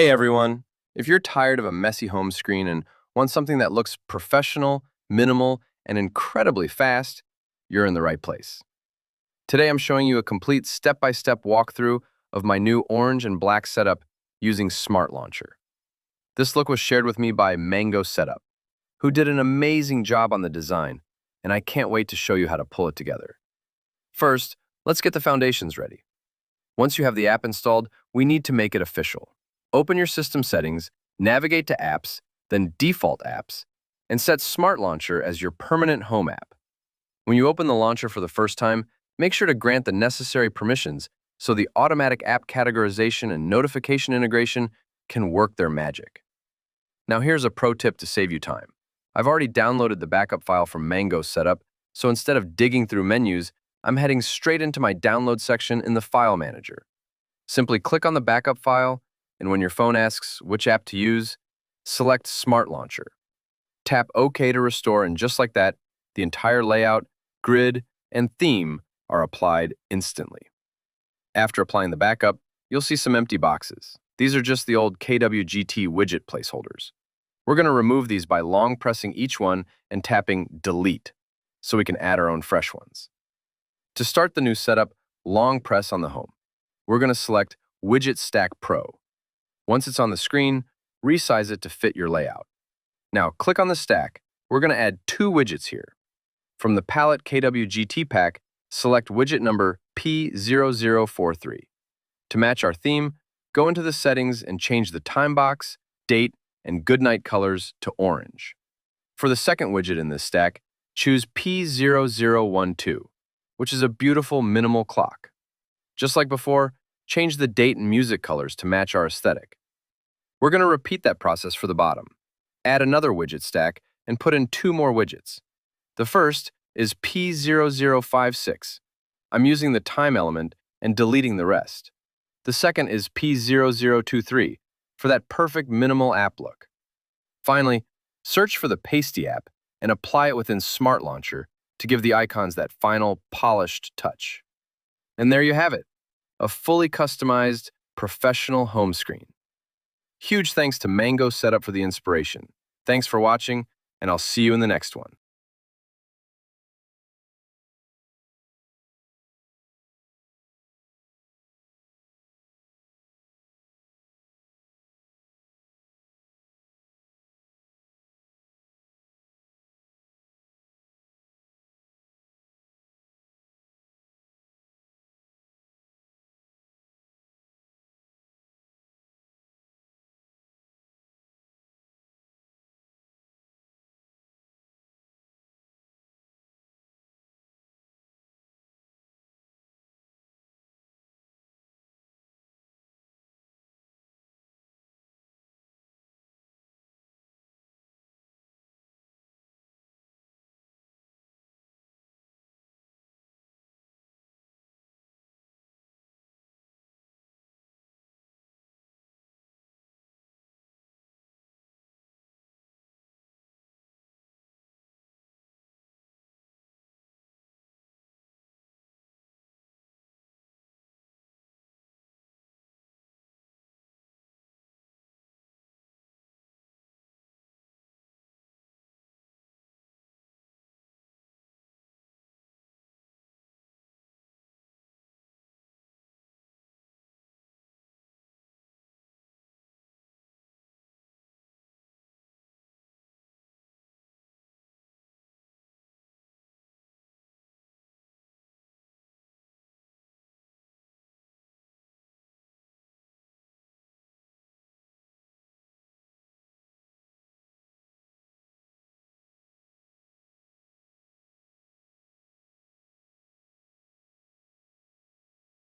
Hey everyone! If you're tired of a messy home screen and want something that looks professional, minimal, and incredibly fast, you're in the right place. Today I'm showing you a complete step-by-step walkthrough of my new orange and black setup using Smart Launcher. This look was shared with me by Mango Setup, who did an amazing job on the design, and I can't wait to show you how to pull it together. First, let's get the foundations ready. Once you have the app installed, we need to make it official. Open your system settings, navigate to Apps, then Default Apps, and set Smart Launcher as your permanent home app. When you open the launcher for the first time, make sure to grant the necessary permissions so the automatic app categorization and notification integration can work their magic. Now here's a pro tip to save you time. I've already downloaded the backup file from Mango Setup, so instead of digging through menus, I'm heading straight into my download section in the File Manager. Simply click on the backup file, and when your phone asks which app to use, select Smart Launcher. Tap OK to restore, and just like that, the entire layout, grid, and theme are applied instantly. After applying the backup, you'll see some empty boxes. These are just the old KWGT widget placeholders. We're going to remove these by long pressing each one and tapping Delete, so we can add our own fresh ones. To start the new setup, long press on the home. We're going to select Widget Stack Pro. Once it's on the screen, resize it to fit your layout. Now click on the stack. We're going to add two widgets here. From the Pallet KWGT pack, select widget number P0043. To match our theme, go into the settings and change the time box, date, and goodnight colors to orange. For the second widget in this stack, choose P0012, which is a beautiful minimal clock. Just like before, change the date and music colors to match our aesthetic. We're going to repeat that process for the bottom. Add another widget stack and put in two more widgets. The first is P0056. I'm using the time element and deleting the rest. The second is P0023 for that perfect minimal app look. Finally, search for the Pasty app and apply it within Smart Launcher to give the icons that final polished touch. And there you have it, a fully customized, professional home screen. Huge thanks to Mango Setup for the inspiration. Thanks for watching, and I'll see you in the next one.